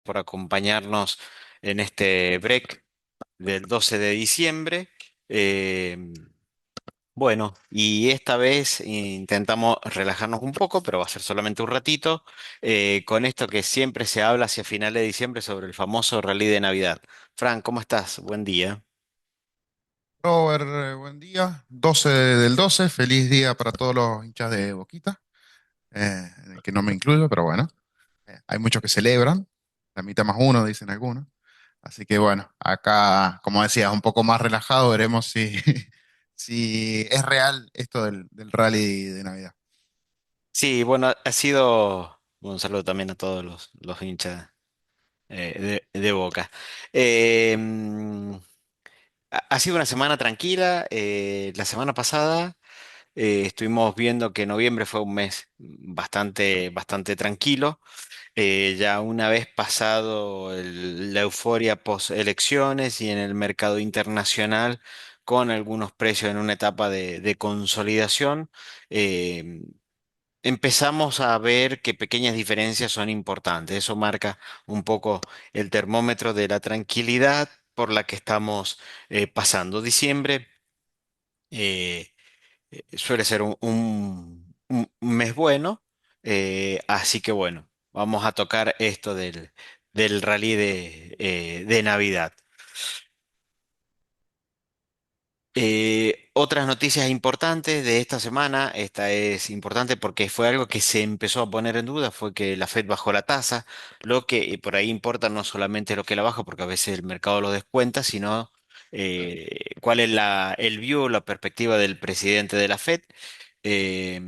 por acompañarnos en este break del 12 de diciembre. Eh, bueno, y esta vez intentamos relajarnos un poco, pero va a ser solamente un ratito, con esto que siempre se habla hacia finales de diciembre sobre el famoso rally de Navidad. Fran, ¿cómo estás? Buen día. Robert, buen día. 12 del 12, feliz día para todos los hinchas de Boquita, en el que no me incluyo, pero bueno, hay muchos que celebran, la mitad más uno, dicen algunos. Así que bueno, acá, como decías, un poco más relajado, veremos si, si es real esto del rally de Navidad. Sí, bueno, ha sido un saludo también a todos los hinchas de Boca. Ha sido una semana tranquila. La semana pasada estuvimos viendo que noviembre fue un mes bastante tranquilo. Ya una vez pasado la euforia post elecciones y en el mercado internacional con algunos precios en una etapa de consolidación, eh, empezamos a ver que pequeñas diferencias son importantes. Eso marca un poco el termómetro de la tranquilidad por la que estamos pasando. Diciembre eh, suele ser un mes bueno, así que bueno, vamos a tocar esto del rally de Navidad. Otras noticias importantes de esta semana, esta es importante porque fue algo que se empezó a poner en duda, fue que la Fed bajó la tasa, lo que por ahí importa no solamente lo que la baja, porque a veces el mercado lo descuenta, sino cuál es el view, la perspectiva del presidente de la Fed. Eh,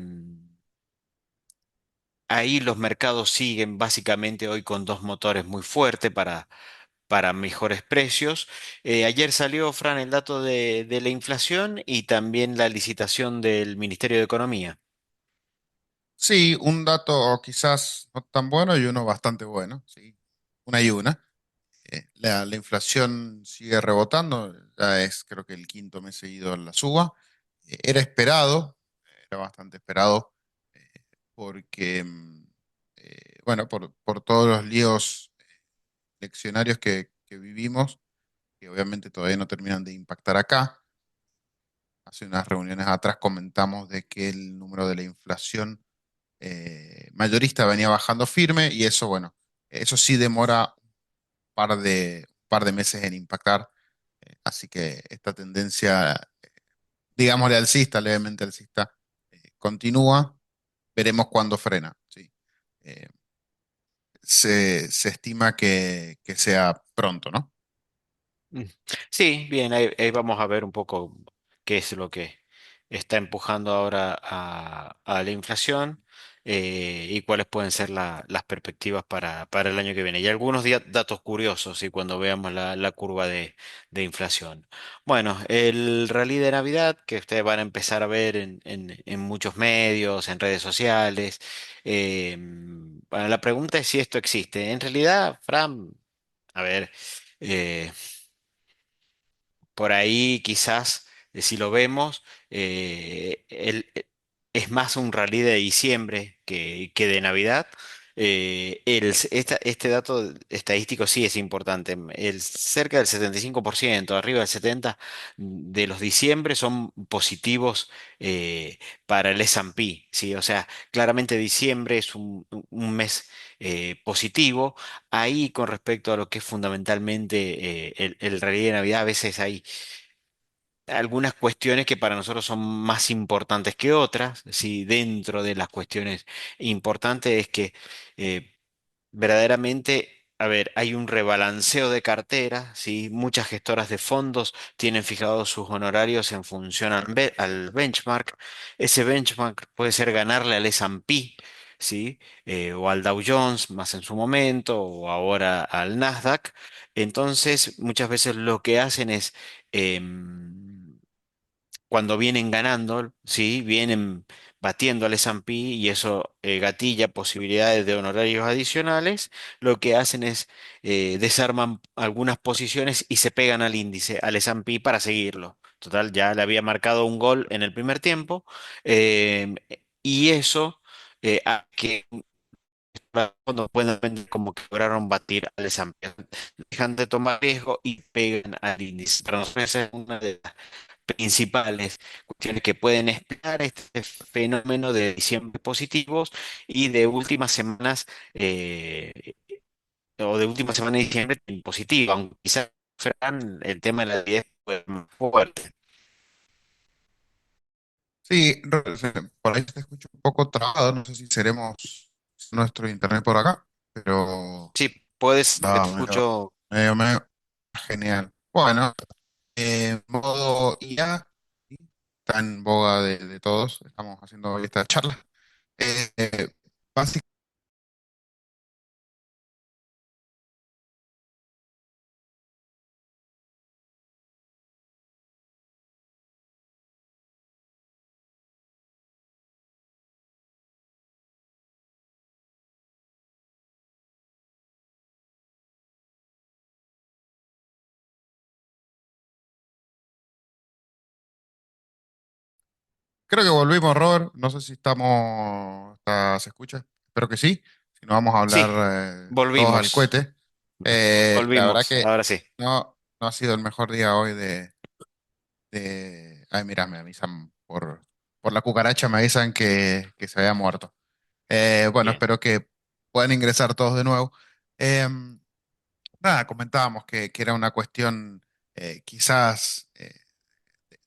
Ahí los mercados siguen básicamente hoy con dos motores muy fuertes para mejores precios. Ayer salió, Fran, el dato de la inflación y también la licitación del Ministerio de Economía. Sí, un dato quizás no tan bueno y uno bastante bueno, sí, una y una. La inflación sigue rebotando, ya es creo que el quinto mes seguido en la suba. Era esperado, era bastante esperado, eh, porque, bueno, por todos los líos leccionarios que vivimos, que obviamente todavía no terminan de impactar acá. Hace unas reuniones atrás comentamos de que el número de la inflación mayorista venía bajando firme y eso, bueno, eso sí demora par de meses en impactar. Así que esta tendencia, digámosle alcista, levemente alcista, continúa. Veremos cuándo frena. ¿Sí? Eh, se estima que sea pronto, ¿no? Mm. Sí, bien, ahí vamos a ver un poco qué es lo que está empujando ahora a la inflación y cuáles pueden ser las perspectivas para el año que viene. Y algunos datos curiosos y cuando veamos la curva de inflación. Bueno, el rally de Navidad que ustedes van a empezar a ver en muchos medios, en redes sociales. Bueno, la pregunta es si esto existe. En realidad, Fran, a ver. eh, por ahí quizás, si lo vemos, es más un rally de diciembre que de Navidad. Este dato estadístico sí es importante. Cerca del 75%, arriba del 70% de los diciembre son positivos para el S&P, ¿sí? O sea, claramente diciembre es un mes positivo. Ahí con respecto a lo que es fundamentalmente el rally de Navidad, a veces hay algunas cuestiones que para nosotros son más importantes que otras. ¿Sí? Dentro de las cuestiones importantes es que eh, verdaderamente, a ver, hay un rebalanceo de cartera, ¿sí? Muchas gestoras de fondos tienen fijados sus honorarios en función al benchmark. Ese benchmark puede ser ganarle al S&P, ¿sí? O al Dow Jones, más en su momento, o ahora al Nasdaq. Entonces, muchas veces lo que hacen es cuando vienen ganando, ¿sí? Vienen batiendo al S&P y eso gatilla posibilidades de honorarios adicionales, lo que hacen es desarman algunas posiciones y se pegan al índice, al S&P para seguirlo. Total, ya le había marcado un gol en el primer tiempo y eso cuando pueden vender como que lograron batir al S&P. Dejan de tomar riesgo y pegan al índice. Para nosotros esa es una de las principales cuestiones que pueden explicar este fenómeno de diciembre positivos y de últimas semanas o de última semana de diciembre positiva, aunque quizás Fran, el tema de la 10 fue más fuerte. Sí, por ahí te escucho un poco trabado, no sé si seremos nuestro internet por acá, pero Sí, puedes, te va escucho. medio genial. Bueno, modo IA, ¿sí? Está en boga de todos, estamos haciendo hoy esta charla. Eh, Creo que volvimos, Robert. No sé si se escucha. Espero que sí. Si no, vamos a hablar Sí, todos al volvimos, cohete. La verdad volvimos, que ahora sí. no ha sido el mejor día hoy Ay, mira, me avisan por la cucaracha, me avisan que se había muerto. Bueno, Bien. espero que puedan ingresar todos de nuevo. Em, Nada, comentábamos que era una cuestión quizás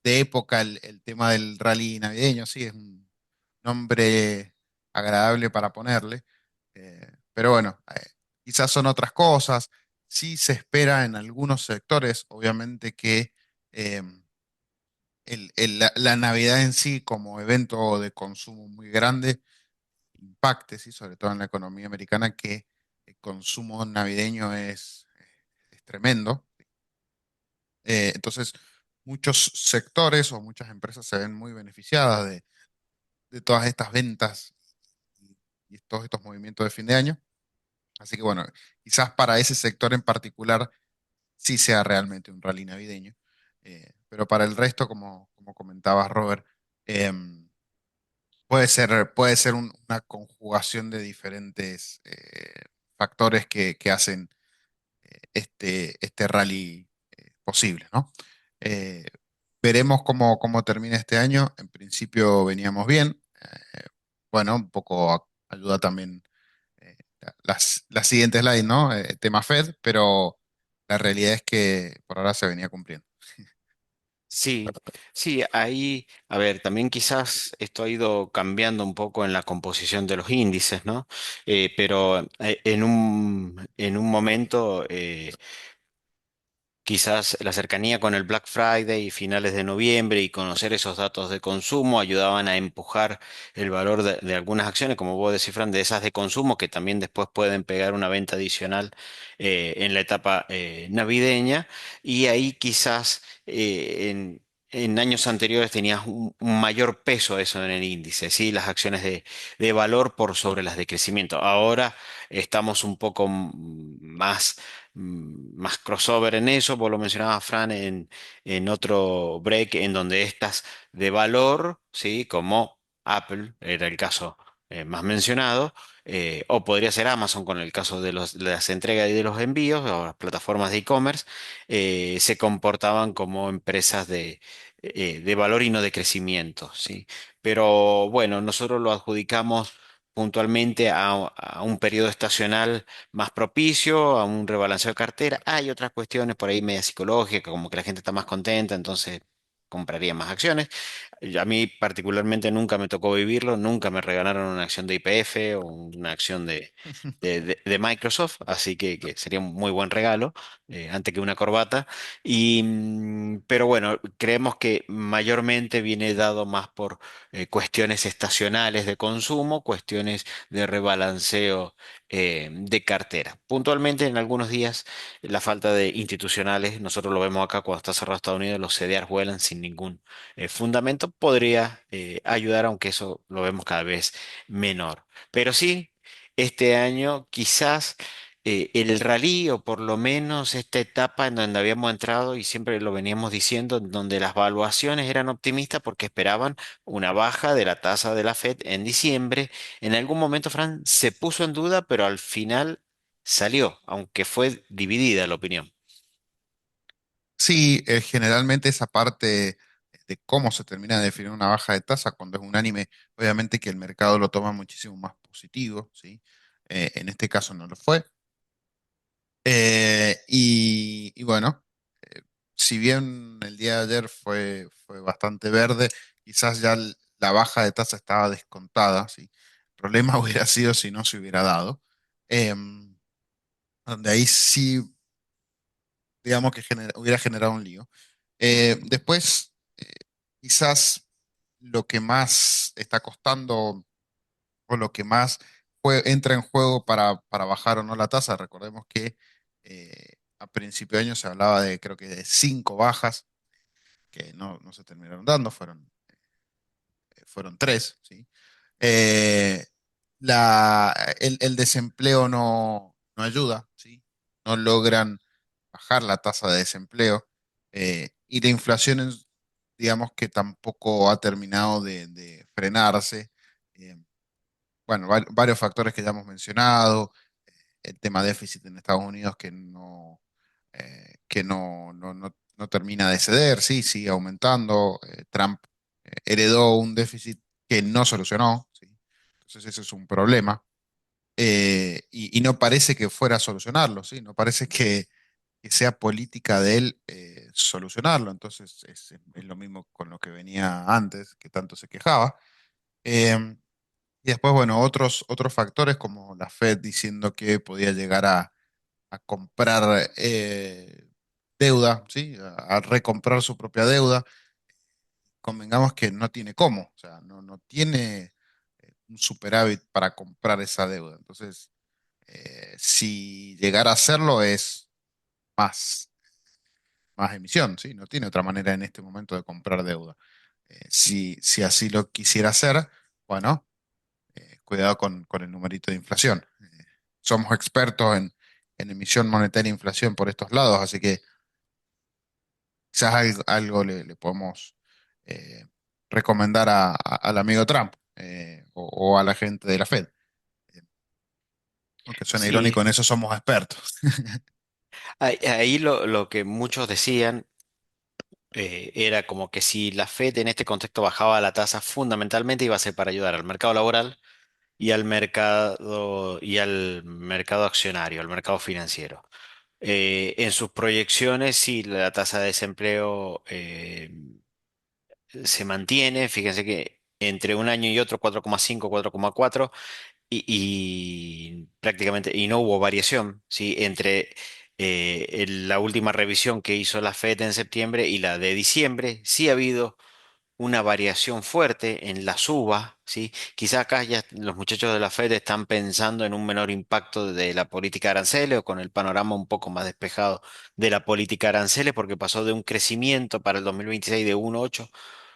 de época el tema del rally navideño, sí, es un nombre agradable para ponerle, pero bueno, quizás son otras cosas. Sí se espera en algunos sectores, obviamente, que eh, la Navidad en sí como evento de consumo muy grande impacte, sí, sobre todo en la economía americana, que el consumo navideño es tremendo. Entonces, muchos sectores o muchas empresas se ven muy beneficiadas de todas estas ventas y todos estos movimientos de fin de año. Así que bueno, quizás para ese sector en particular sí sea realmente un rally navideño. Pero para el resto, como comentabas, Robert, puede ser una conjugación de diferentes factores que hacen este rally posible, ¿no? Eh, Veremos cómo termina este año. En principio veníamos bien. Bueno, un poco ayuda también las siguientes slides, ¿no? Tema Fed, pero la realidad es que por ahora se venía cumpliendo. Sí, sí, ahí, a ver, también quizás esto ha ido cambiando un poco en la composición de los índices, ¿no? Pero en un momento quizás la cercanía con el Black Friday y finales de noviembre y conocer esos datos de consumo ayudaban a empujar el valor de algunas acciones, como vos decís, Fran, de esas de consumo que también después pueden pegar una venta adicional en la etapa navideña. Y ahí quizás en años anteriores tenías un mayor peso eso en el índice, ¿sí? Las acciones de valor por sobre las de crecimiento. Ahora estamos un poco más crossover en eso, vos lo mencionabas, Fran, en otro break, en donde estas de valor, ¿sí? Como Apple, era el caso más mencionado, o podría ser Amazon con el caso de las entregas y de los envíos, o las plataformas de e-commerce, se comportaban como empresas de valor y no de crecimiento, ¿sí? Pero bueno, nosotros lo adjudicamos puntualmente a un periodo estacional más propicio, a un rebalanceo de cartera. Hay otras cuestiones por ahí media psicológicas, como que la gente está más contenta, entonces compraría más acciones. A mí particularmente nunca me tocó vivirlo, nunca me regalaron una acción de YPF o una acción de Microsoft, así que sería un muy buen regalo, antes que una corbata. Pero bueno, creemos que mayormente viene dado más por cuestiones estacionales de consumo, cuestiones de rebalanceo de cartera. Puntualmente, en algunos días, la falta de institucionales, nosotros lo vemos acá cuando está cerrado Estados Unidos, los CDR vuelan sin ningún fundamento, podría ayudar, aunque eso lo vemos cada vez menor. Pero sí, este año quizás. el rally, o por lo menos esta etapa en donde habíamos entrado y siempre lo veníamos diciendo, en donde las valuaciones eran optimistas porque esperaban una baja de la tasa de la Fed en diciembre. En algún momento, Fran, se puso en duda, pero al final salió, aunque fue dividida la opinión. Sí, generalmente esa parte de cómo se termina de definir una baja de tasa cuando es unánime, obviamente que el mercado lo toma muchísimo más positivo, ¿sí? En este caso no lo fue. Y bueno, eh, si bien el día de ayer fue bastante verde, quizás ya la baja de tasa estaba descontada, ¿sí? El problema hubiera sido si no se hubiera dado. Em, Donde ahí sí, digamos que hubiera generado un lío. Después, quizás lo que más está costando o lo que más entra en juego para bajar o no la tasa, recordemos que a principio de año se hablaba de creo que de 5 bajas que no se terminaron dando, fueron 3, ¿sí? Eh, el desempleo no ayuda, ¿sí? No logran bajar la tasa de desempleo y la inflación, digamos que tampoco ha terminado de frenarse. Eh, bueno, varios factores que ya hemos mencionado, el tema déficit en Estados Unidos que no termina de ceder, sí, sigue aumentando. Trump heredó un déficit que no solucionó, ¿sí? Entonces eso es un problema. Y no parece que fuera a solucionarlo, ¿sí? No parece que sea política de él solucionarlo. Entonces es lo mismo con lo que venía antes, que tanto se quejaba. Eh, y después, bueno, otros factores como la Fed diciendo que podía llegar a comprar deuda, ¿sí? A recomprar su propia deuda. Convengamos que no tiene cómo, o sea, no tiene un superávit para comprar esa deuda. Entonces, si llegara a hacerlo es más, más emisión, ¿sí? No tiene otra manera en este momento de comprar deuda. Si así lo quisiera hacer, bueno, cuidado con el numerito de inflación. Somos expertos en emisión monetaria e inflación por estos lados, así que quizás algo le podemos eh, recomendar al amigo Trump o a la gente de la Fed. Eh, Aunque suena Sí, irónico, en eso somos expertos. ahí lo que muchos decían era como que si la Fed en este contexto bajaba la tasa, fundamentalmente iba a ser para ayudar al mercado laboral y al mercado accionario, al mercado financiero. En sus proyecciones, sí, la tasa de desempleo se mantiene. Fíjense que entre un año y otro 4,5, 4,4 y prácticamente y no hubo variación, ¿sí? Entre la última revisión que hizo la Fed en septiembre y la de diciembre, sí ha habido una variación fuerte en la suba, ¿sí? Quizá acá ya los muchachos de la Fed están pensando en un menor impacto de la política aranceles o con el panorama un poco más despejado de la política aranceles porque pasó de un crecimiento para el 2026 de 1,8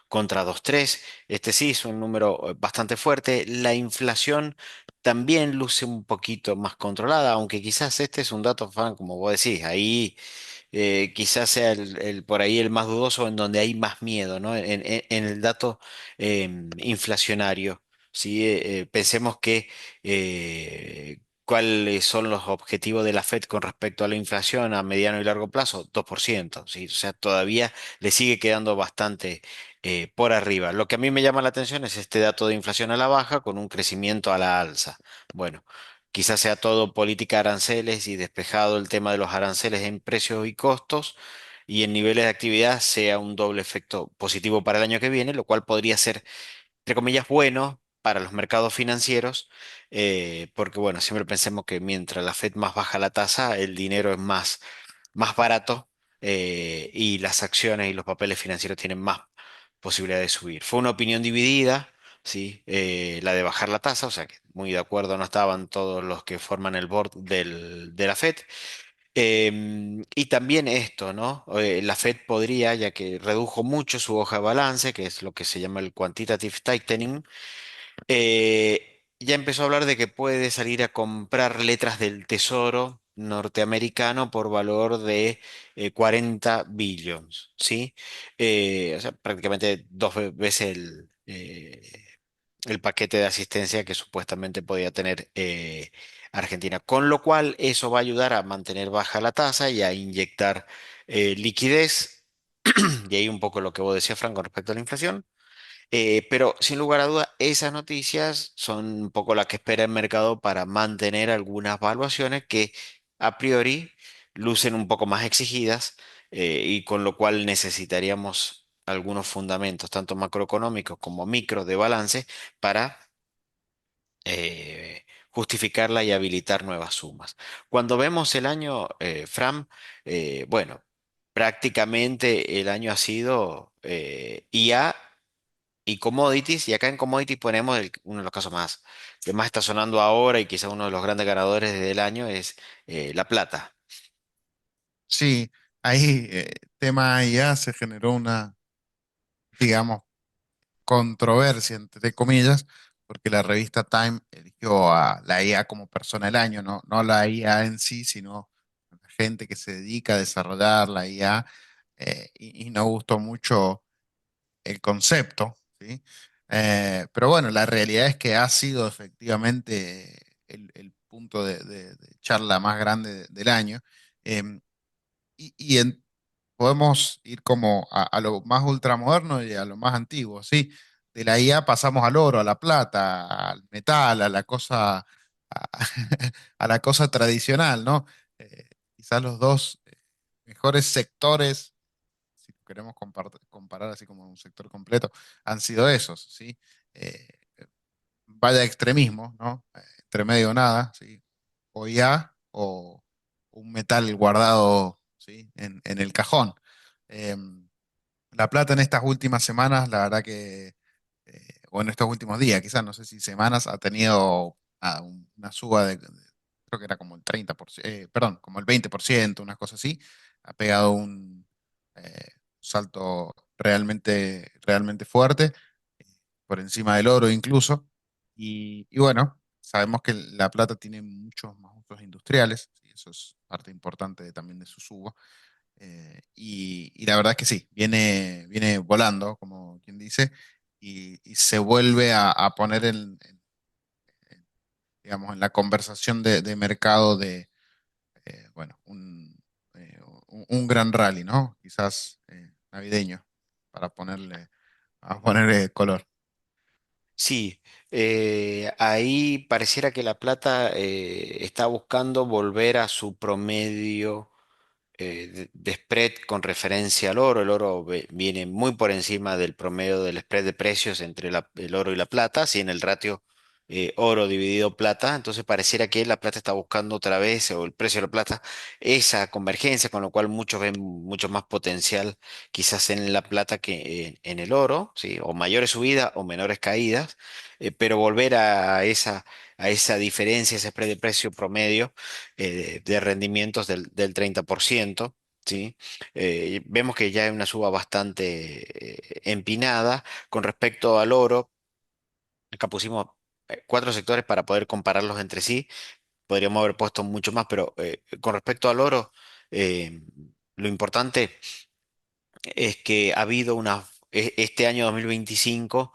contra 2,3. Este sí es un número bastante fuerte. La inflación también luce un poquito más controlada, aunque quizás este es un dato, fan, como vos decís, ahí quizás sea por ahí el más dudoso, en donde hay más miedo, ¿no? En el dato inflacionario. ¿Sí? Pensemos que cuáles son los objetivos de la Fed con respecto a la inflación a mediano y largo plazo, 2%, ¿sí? O sea, todavía le sigue quedando bastante por arriba. Lo que a mí me llama la atención es este dato de inflación a la baja con un crecimiento a la alza. Bueno. Quizás sea todo política de aranceles y despejado el tema de los aranceles en precios y costos y en niveles de actividad sea un doble efecto positivo para el año que viene, lo cual podría ser, entre comillas, bueno para los mercados financieros, porque bueno, siempre pensemos que mientras la Fed más baja la tasa, el dinero es más barato y las acciones y los papeles financieros tienen más posibilidad de subir. Fue una opinión dividida, ¿sí? La de bajar la tasa, o sea que muy de acuerdo no estaban todos los que forman el board de la Fed. Y también esto, ¿no? La Fed podría, ya que redujo mucho su hoja de balance, que es lo que se llama el quantitative tightening, ya empezó a hablar de que puede salir a comprar letras del tesoro norteamericano por valor de 40 billones, ¿sí? O sea, prácticamente veces el paquete de asistencia que supuestamente podía tener Argentina. Con lo cual, eso va a ayudar a mantener baja la tasa y a inyectar liquidez. Y ahí un poco lo que vos decías, Frank, con respecto a la inflación. Pero sin lugar a duda, esas noticias son un poco las que espera el mercado para mantener algunas valuaciones que a priori lucen un poco más exigidas, y con lo cual necesitaríamos algunos fundamentos, tanto macroeconómicos como micro de balance, para justificarla y habilitar nuevas sumas. Cuando vemos el año, Fram, bueno, prácticamente el año ha sido IA y commodities, y acá en commodities ponemos uno de los casos más que más está sonando ahora y quizá uno de los grandes ganadores del año es la plata. Sí, ahí tema IA se generó una, digamos, controversia, entre comillas, porque la revista Time eligió a la IA como persona del año, no la IA en sí, sino la gente que se dedica a desarrollar la IA, y no gustó mucho el concepto, ¿sí? Pero bueno, la realidad es que ha sido efectivamente el punto de charla más grande del año. Em, y podemos ir como a lo más ultramoderno y a lo más antiguo, ¿sí? De la IA pasamos al oro, a la plata, al metal, a la cosa, a la cosa tradicional, ¿no? Quizás los dos mejores sectores, si queremos comparar así como un sector completo, han sido esos, ¿sí? Eh, Vaya extremismo, ¿no? Entre medio nada, ¿sí? O IA o un metal guardado, ¿sí? En el cajón. Em, la plata en estas últimas semanas, la verdad que, o en estos últimos días, quizás, no sé si semanas, ha tenido una suba creo que era como el 30%, perdón, como el 20%, unas cosas así. Ha pegado un salto realmente fuerte, por encima del oro incluso. Y bueno, sabemos que la plata tiene muchos más usos industriales, y eso es parte importante también de su suba. Y la verdad es que sí, viene volando, como quien dice, y se vuelve a poner digamos, en la conversación de mercado de, bueno, un gran rally, ¿no? Quizás navideño, para ponerle color. Sí, ahí pareciera que la plata está buscando volver a su promedio de spread con referencia al oro. El oro viene muy por encima del promedio del spread de precios entre el oro y la plata, así en el ratio oro dividido plata. Entonces pareciera que la plata está buscando otra vez, o el precio de la plata, esa convergencia, con lo cual muchos ven mucho más potencial quizás en la plata que en el oro, ¿sí? O mayores subidas o menores caídas, pero volver a esa diferencia, ese spread de precio promedio de rendimientos del 30%, ¿sí? Vemos que ya hay una suba bastante empinada. Con respecto al oro, acá pusimos cuatro sectores para poder compararlos entre sí. Podríamos haber puesto mucho más, pero con respecto al oro, eh, lo importante es que ha habido este año 2025,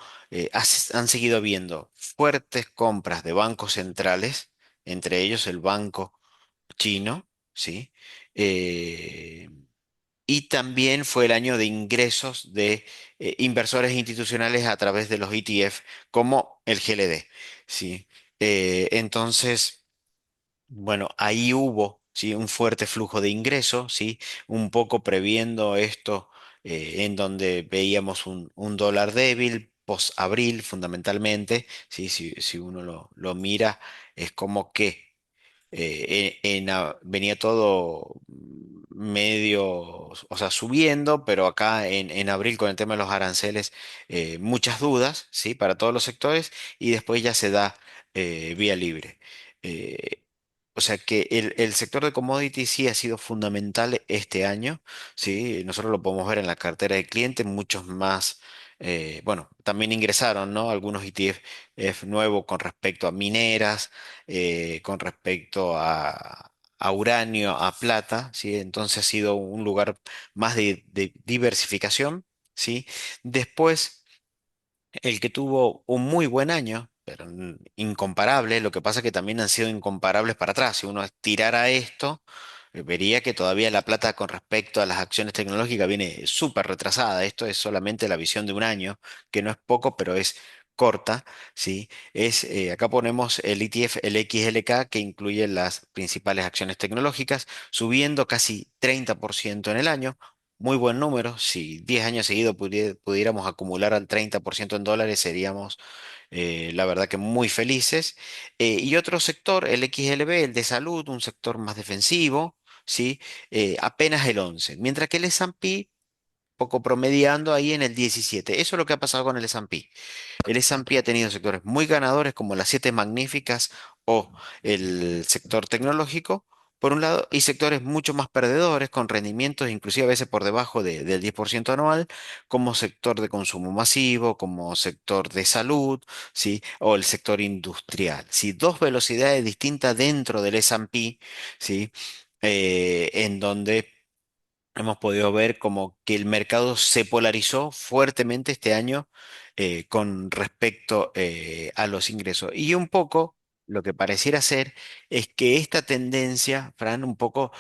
han seguido habiendo fuertes compras de bancos centrales, entre ellos el Banco chino, ¿sí? Eh, y también fue el año de ingresos de inversores institucionales a través de los ETF, como el GLD, ¿sí? Entonces, bueno, ahí hubo, ¿sí? Un fuerte flujo de ingresos, ¿sí? Un poco previendo esto, en donde veíamos un dólar débil, post-abril fundamentalmente, ¿sí? Si uno lo mira, es como que venía todo medio, o sea, subiendo, pero acá en abril con el tema de los aranceles, muchas dudas, ¿sí? Para todos los sectores, y después ya se da vía libre. Eh, o sea que el sector de commodities sí ha sido fundamental este año, ¿sí? Nosotros lo podemos ver en la cartera de clientes, muchos más. Bueno, también ingresaron, ¿no? Algunos ETF nuevos con respecto a mineras, con respecto a uranio, a plata, ¿sí? Entonces ha sido un lugar más de diversificación, ¿sí? Después, el que tuvo un muy buen año, pero incomparable, lo que pasa es que también han sido incomparables para atrás. Si uno tirara esto, vería que todavía la plata con respecto a las acciones tecnológicas viene súper retrasada. Esto es solamente la visión de un año, que no es poco, pero es corta, ¿sí? Acá ponemos el ETF, el XLK, que incluye las principales acciones tecnológicas, subiendo casi 30% en el año. Muy buen número. Si 10 años seguidos pudiéramos acumular al 30% en dólares, seríamos la verdad que muy felices. Y otro sector, el XLB, el de salud, un sector más defensivo, ¿sí? Apenas el 11, mientras que el S&P poco promediando ahí en el 17. Eso es lo que ha pasado con el S&P. El S&P ha tenido sectores muy ganadores como las siete magníficas o el sector tecnológico, por un lado, y sectores mucho más perdedores con rendimientos inclusive a veces por debajo del 10% anual, como sector de consumo masivo, como sector de salud, ¿sí? O el sector industrial. ¿Sí? Dos velocidades distintas dentro del S&P, ¿sí? En donde hemos podido ver como que el mercado se polarizó fuertemente este año con respecto a los ingresos. Y un poco lo que pareciera ser es que esta tendencia, Fran, un poco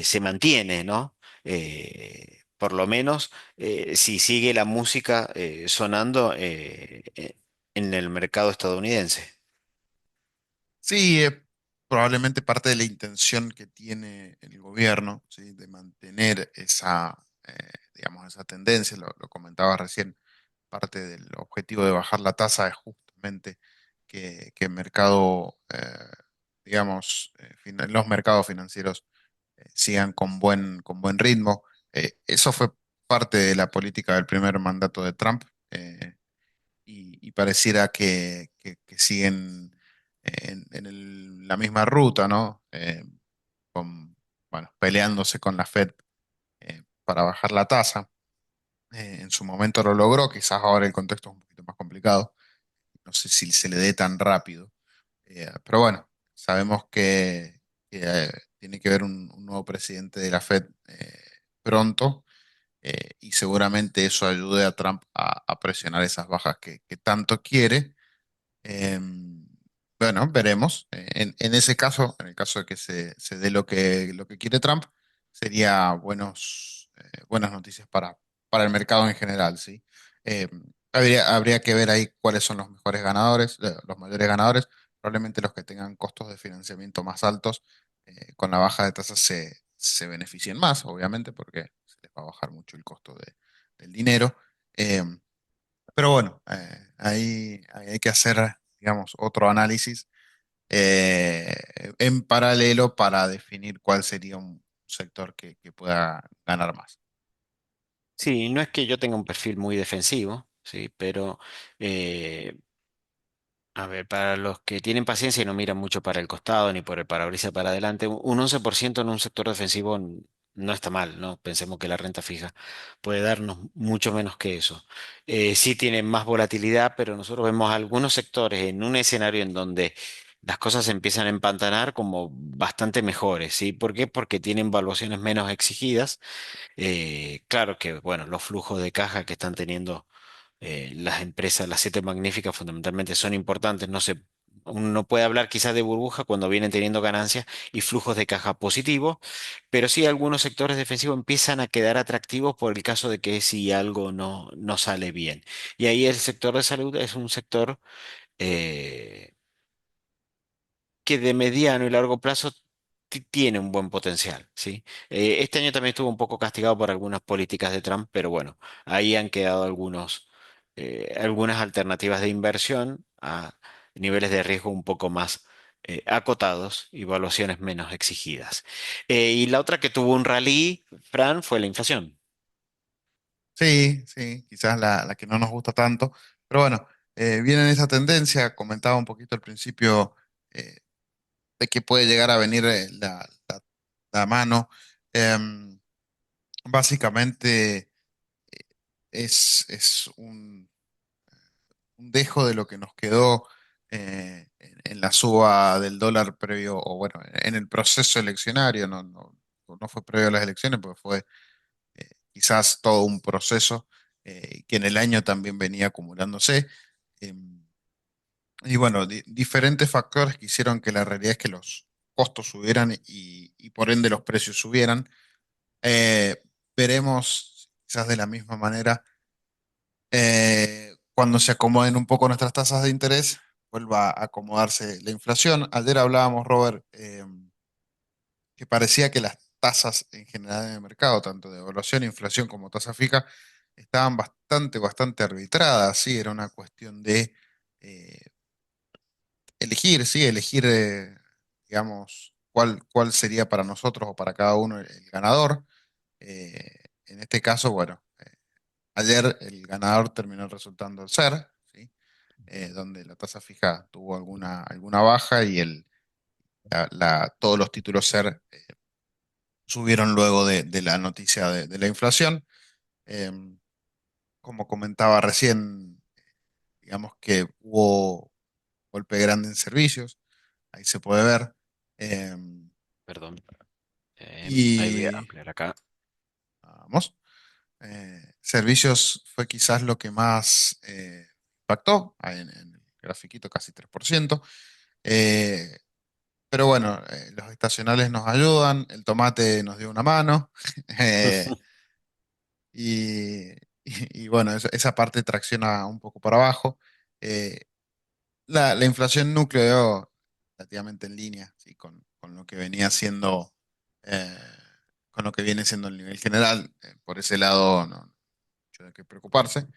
se mantiene, ¿no? Por lo menos si sigue la música sonando en el mercado estadounidense. Sí, probablemente parte de la intención que tiene el gobierno, ¿sí? De mantener esa, digamos, esa tendencia, lo comentaba recién, parte del objetivo de bajar la tasa es justamente que el mercado, digamos, los mercados financieros sigan con buen ritmo. Eso fue parte de la política del primer mandato de Trump. Y pareciera que siguen la misma ruta, ¿no? Con, bueno, peleándose con la Fed para bajar la tasa. En su momento lo logró, quizás ahora el contexto es un poquito más complicado. No sé si se le dé tan rápido. Pero bueno, sabemos que tiene que haber un nuevo presidente de la Fed pronto, y seguramente eso ayude a Trump a presionar esas bajas que tanto quiere. Bueno, veremos. En ese caso, en el caso de que se dé lo que quiere Trump, sería buenas noticias para el mercado en general, ¿sí? Eh, habría que ver ahí cuáles son los mejores ganadores, los mayores ganadores. Probablemente los que tengan costos de financiamiento más altos, con la baja de tasas se beneficien más, obviamente, porque se les va a bajar mucho el costo del dinero. Pero bueno, ahí hay que hacer, digamos, otro análisis eh, en paralelo para definir cuál sería un sector que pueda ganar más. Sí, no es que yo tenga un perfil muy defensivo, sí, pero eh, a ver, para los que tienen paciencia y no miran mucho para el costado ni por el parabrisas para adelante, un 11% en un sector defensivo no está mal, ¿no? Pensemos que la renta fija puede darnos mucho menos que eso. Sí tiene más volatilidad, pero nosotros vemos algunos sectores en un escenario en donde las cosas se empiezan a empantanar como bastante mejores, ¿sí? ¿Por qué? Porque tienen valuaciones menos exigidas. Claro que, bueno, los flujos de caja que están teniendo las empresas, las siete magníficas fundamentalmente son importantes. No se, uno no puede hablar quizás de burbuja cuando vienen teniendo ganancias y flujos de caja positivos, pero sí algunos sectores defensivos empiezan a quedar atractivos por el caso de que si algo no sale bien. Y ahí el sector de salud es un sector eh, que de mediano y largo plazo tiene un buen potencial, ¿sí? Este año también estuvo un poco castigado por algunas políticas de Trump, pero bueno, ahí han quedado algunas alternativas de inversión a niveles de riesgo un poco más acotados y valuaciones menos exigidas. Y la otra que tuvo un rally, Fran, fue la inflación. Sí, sí, quizás la que no nos gusta tanto, pero bueno, viene en esa tendencia, comentaba un poquito al principio, eh, de que puede llegar a venir la mano. Em, Básicamente es un dejo de lo que nos quedó en la suba del dólar previo, o bueno, en el proceso eleccionario, no fue previo a las elecciones, porque fue quizás todo un proceso que en el año también venía acumulándose. Em, y bueno, diferentes factores que hicieron que la realidad es que los costos subieran y por ende los precios subieran. Eh, Veremos quizás de la misma manera cuando se acomoden un poco nuestras tasas de interés, vuelva a acomodarse la inflación. Ayer hablábamos, Robert, que parecía que las tasas en general en el mercado, tanto de evaluación, inflación como tasa fija, estaban bastante arbitradas. Sí, era una cuestión de eh, elegir, sí, elegir, digamos, cuál sería para nosotros o para cada uno el ganador. En este caso, bueno, ayer el ganador terminó resultando ser, ¿sí? Donde la tasa fija tuvo alguna baja y todos los títulos ser subieron luego de la noticia de la inflación. Eh, Como comentaba recién, digamos que hubo golpe grande en servicios, ahí se puede ver. Eh, Perdón. Ahí voy a y ampliar acá. vamos, servicios fue quizás lo que más impactó, en el grafiquito casi 3%. Eh, pero bueno, los estacionales nos ayudan, el tomate nos dio una mano. eh, y, y bueno, esa parte tracciona un poco para abajo. Eh, la inflación núcleo relativamente en línea, ¿sí? Con lo que venía siendo, eh, con lo que viene siendo el nivel general. Por ese lado, no mucho de qué preocuparse.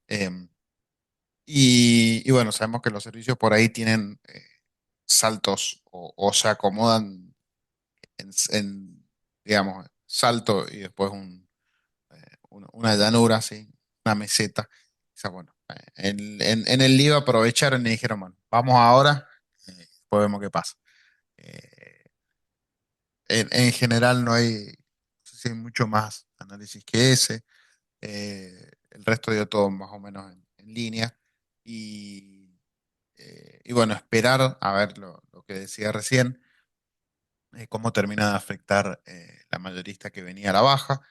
Eh, y bueno, sabemos que los servicios por ahí tienen saltos o se acomodan digamos, salto y después una llanura, así, una meseta. O sea, bueno, en el lío aprovecharon y dijeron, bueno, vamos ahora, después vemos qué pasa. Eh, en general no sé si hay mucho más análisis que ese. El resto dio todo más o menos en línea. Y, y bueno, esperar a ver lo que decía recién, cómo termina de afectar la mayorista que venía a la baja.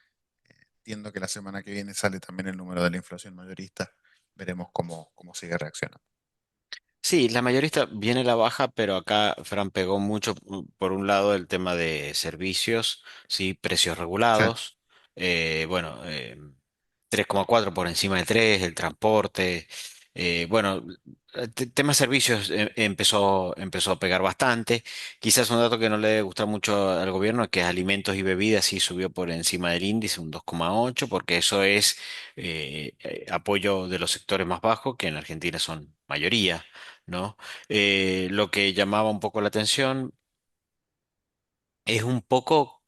Entiendo que la semana que viene sale también el número de la inflación mayorista. Veremos cómo sigue reaccionando. Sí, la mayorista viene a la baja, pero acá Fran pegó mucho, por un lado, el tema de servicios, sí, precios Sí. regulados, bueno, 3,4 por encima de 3, el transporte, bueno, tema servicios empezó a pegar bastante. Quizás un dato que no le debe gustar mucho al gobierno es que alimentos y bebidas sí subió por encima del índice, un 2,8, porque eso es apoyo de los sectores más bajos, que en Argentina son mayoría. ¿No? Lo que llamaba un poco la atención es un poco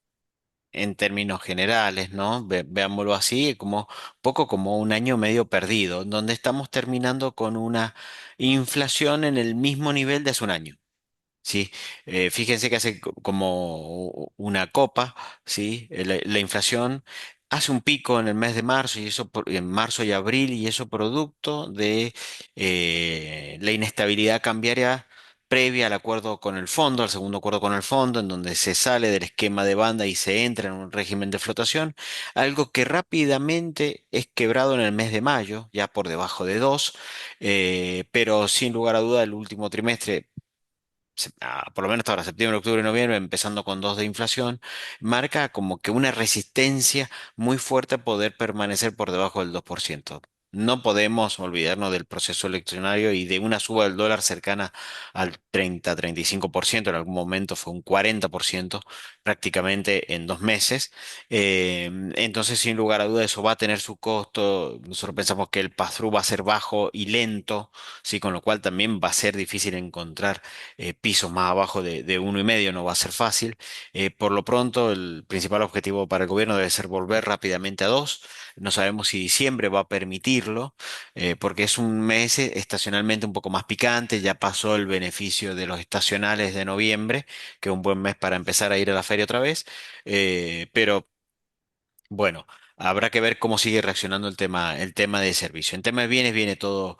en términos generales, ¿no? Veámoslo así, como poco como un año medio perdido, donde estamos terminando con una inflación en el mismo nivel de hace un año. Sí, fíjense que hace como una copa, ¿sí? La inflación hace un pico en el mes de marzo y eso en marzo y abril y eso producto de la inestabilidad cambiaria previa al acuerdo con el fondo, al segundo acuerdo con el fondo, en donde se sale del esquema de banda y se entra en un régimen de flotación, algo que rápidamente es quebrado en el mes de mayo, ya por debajo de 2, pero sin lugar a duda el último trimestre por lo menos hasta ahora, septiembre, octubre, noviembre, empezando con 2 de inflación, marca como que una resistencia muy fuerte a poder permanecer por debajo del 2%. No podemos olvidarnos del proceso eleccionario y de una suba del dólar cercana al 30-35%, en algún momento fue un 40% prácticamente en 2 meses. Entonces, sin lugar a dudas, eso va a tener su costo. Nosotros pensamos que el pass-through va a ser bajo y lento, ¿sí? Con lo cual también va a ser difícil encontrar pisos más abajo de 1,5, no va a ser fácil. Por lo pronto, el principal objetivo para el gobierno debe ser volver rápidamente a 2. No sabemos si diciembre va a permitirlo, porque es un mes estacionalmente un poco más picante. Ya pasó el beneficio de los estacionales de noviembre, que es un buen mes para empezar a ir a la feria otra vez. Pero bueno, habrá que ver cómo sigue reaccionando el tema de servicio. En tema de bienes viene todo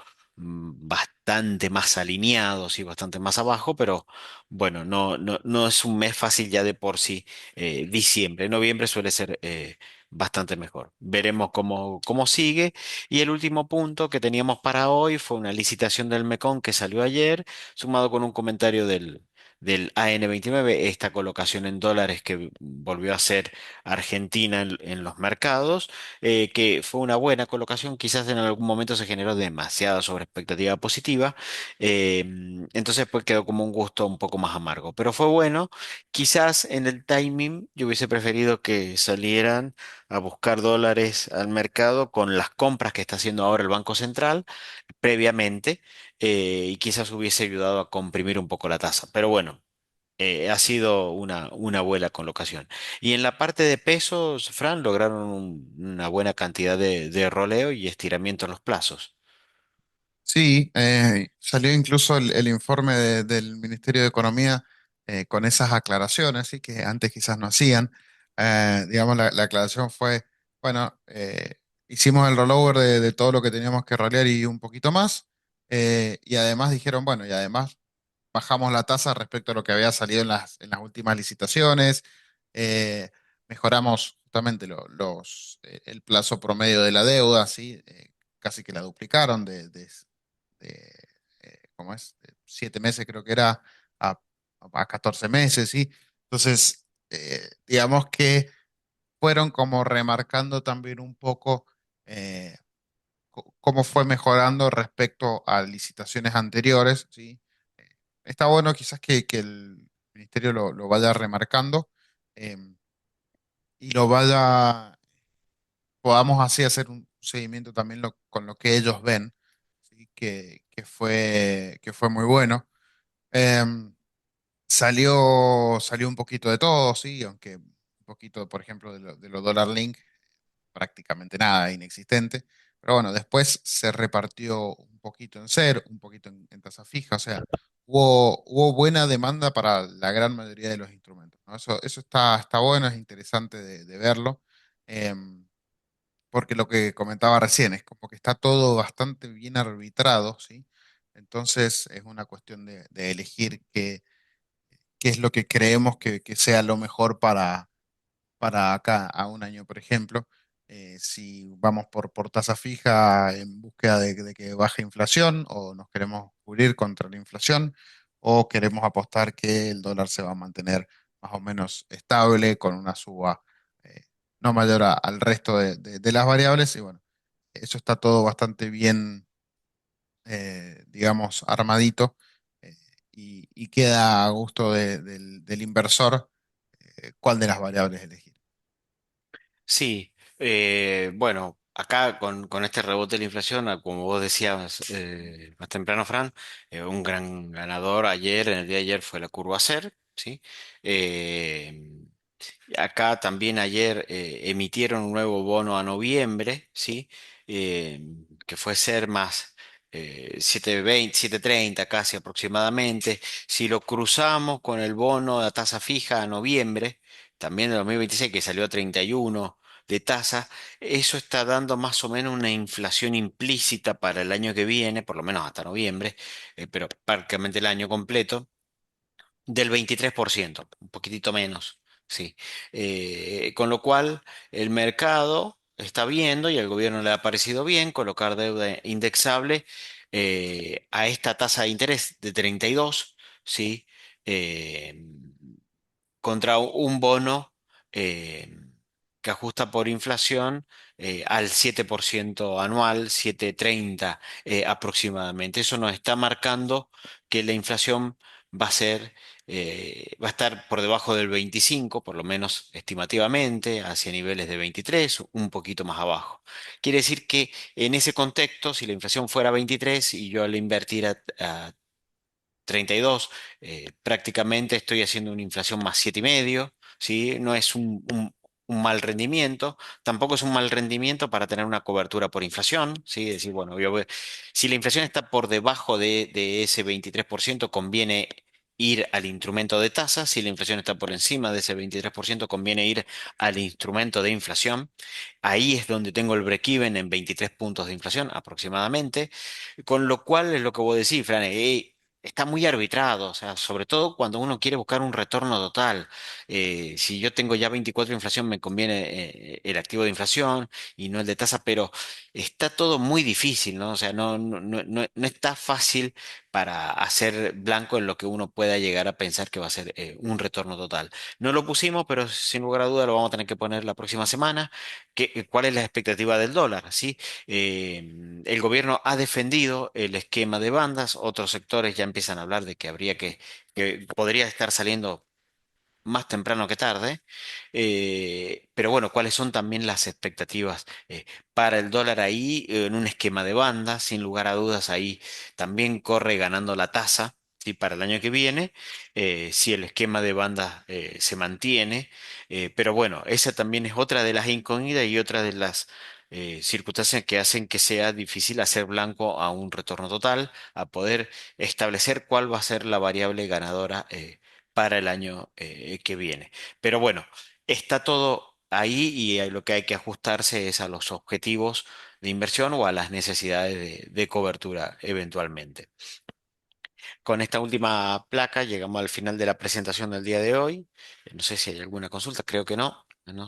bastante más alineados y bastante más abajo, pero bueno, no es un mes fácil ya de por sí. Diciembre, noviembre suele ser bastante mejor. Veremos cómo sigue. Y el último punto que teníamos para hoy fue una licitación del Mekong que salió ayer, sumado con un comentario del AN29, esta colocación en dólares que volvió a ser Argentina en los mercados, que fue una buena colocación, quizás en algún momento se generó demasiada sobreexpectativa positiva, eh, entonces pues quedó como un gusto un poco más amargo, pero fue bueno. Quizás en el timing yo hubiese preferido que salieran a buscar dólares al mercado con las compras que está haciendo ahora el Banco Central previamente, y quizás hubiese ayudado a comprimir un poco la tasa. Pero bueno, ha sido una buena colocación. Y en la parte de pesos, Fran, lograron una buena cantidad de roleo y estiramiento en los plazos. Sí, salió incluso el informe del Ministerio de Economía con esas aclaraciones, ¿sí? Que antes quizás no hacían. Digamos, la aclaración fue, bueno, hicimos el rollover de todo lo que teníamos que rolear y un poquito más, y además dijeron, bueno, y además bajamos la tasa respecto a lo que había salido en las últimas licitaciones, eh, mejoramos justamente el plazo promedio de la deuda, ¿sí? Casi que la duplicaron ¿cómo es? De 7 meses creo que era a, a 14 meses, ¿sí? Entonces, digamos que fueron como remarcando también un poco cómo fue mejorando respecto a licitaciones anteriores, ¿sí? Eh, Está bueno quizás que el ministerio lo vaya remarcando, eh, y podamos así hacer un seguimiento también con lo que ellos ven, ¿sí? Que fue muy bueno. Em, salió un poquito de todo, sí, aunque un poquito, por ejemplo, de los Dollar Link, prácticamente nada, inexistente. Pero bueno, después se repartió un poquito en CER, un poquito en tasa fija, o sea, hubo buena demanda para la gran mayoría de los instrumentos, ¿no? Eso está bueno, es interesante de verlo, em, porque lo que comentaba recién es como que está todo bastante bien arbitrado, ¿sí? Entonces es una cuestión de elegir qué es lo que creemos que sea lo mejor para acá a un año, por ejemplo. Si vamos por tasa fija en búsqueda de que baje inflación o nos queremos cubrir contra la inflación o queremos apostar que el dólar se va a mantener más o menos estable con una suba eh, no mayor al resto de las variables. Y bueno, eso está todo bastante bien, digamos, armadito, eh, y queda a gusto del inversor cuál de las variables elegir. Sí, bueno, acá con este rebote de la inflación, como vos decías más temprano, Fran, un gran ganador ayer, en el día de ayer, fue la curva CER, ¿sí? Eh, Acá también ayer emitieron un nuevo bono a noviembre, ¿sí? Eh, que fue ser más 7.20, 7.30 casi aproximadamente. Si lo cruzamos con el bono a tasa fija a noviembre, también de 2026, que salió a 31 de tasa, eso está dando más o menos una inflación implícita para el año que viene, por lo menos hasta noviembre, pero prácticamente el año completo del 23%, un poquitito menos, sí. Con lo cual, el mercado está viendo y al gobierno le ha parecido bien colocar deuda indexable a esta tasa de interés de 32, ¿sí? Eh, contra un bono eh, que ajusta por inflación al 7% anual, 7,30 aproximadamente. Eso nos está marcando que la inflación va a ser, va a estar por debajo del 25, por lo menos estimativamente, hacia niveles de 23, un poquito más abajo. Quiere decir que en ese contexto, si la inflación fuera 23 y yo al invertir a 32, prácticamente estoy haciendo una inflación más 7,5, ¿sí? No es un mal rendimiento, tampoco es un mal rendimiento para tener una cobertura por inflación, ¿sí? Es decir, bueno, si la inflación está por debajo de ese 23%, conviene ir al instrumento de tasa. Si la inflación está por encima de ese 23%, conviene ir al instrumento de inflación. Ahí es donde tengo el break-even en 23 puntos de inflación aproximadamente. Con lo cual es lo que vos decís, Fran, está muy arbitrado, o sea, sobre todo cuando uno quiere buscar un retorno total. Si yo tengo ya 24 de inflación, me conviene el activo de inflación y no el de tasa, pero está todo muy difícil, ¿no? O sea, no está fácil para hacer blanco en lo que uno pueda llegar a pensar que va a ser un retorno total. No lo pusimos, pero sin lugar a duda lo vamos a tener que poner la próxima semana. ¿Cuál es la expectativa del dólar? ¿Sí? El gobierno ha defendido el esquema de bandas, otros sectores ya empiezan a hablar de que que podría estar saliendo más temprano que tarde. Pero bueno, ¿cuáles son también las expectativas para el dólar ahí en un esquema de banda? Sin lugar a dudas, ahí también corre ganando la tasa. ¿Sí? Para el año que viene, si el esquema de banda se mantiene. Pero bueno, esa también es otra de las incógnitas y otra de las circunstancias que hacen que sea difícil hacer blanco a un retorno total, a poder establecer cuál va a ser la variable ganadora para el año que viene. Pero bueno, está todo ahí y lo que hay que ajustarse es a los objetivos de inversión o a las necesidades de cobertura eventualmente. Con esta última placa llegamos al final de la presentación del día de hoy. No sé si hay alguna consulta, creo que no. No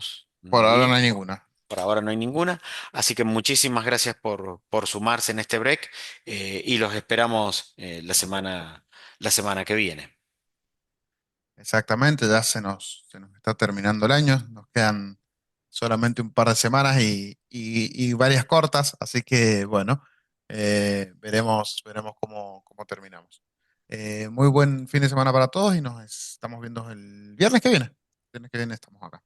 Por la ahora no vi. hay ninguna. Por ahora no hay ninguna. Así que muchísimas gracias por sumarse en este break y los esperamos la semana que viene. Exactamente, ya se nos está terminando el año, nos quedan solamente un par de semanas y varias cortas, así que bueno, veremos cómo terminamos. Muy buen fin de semana para todos y nos estamos viendo el viernes que viene. El viernes que viene estamos acá.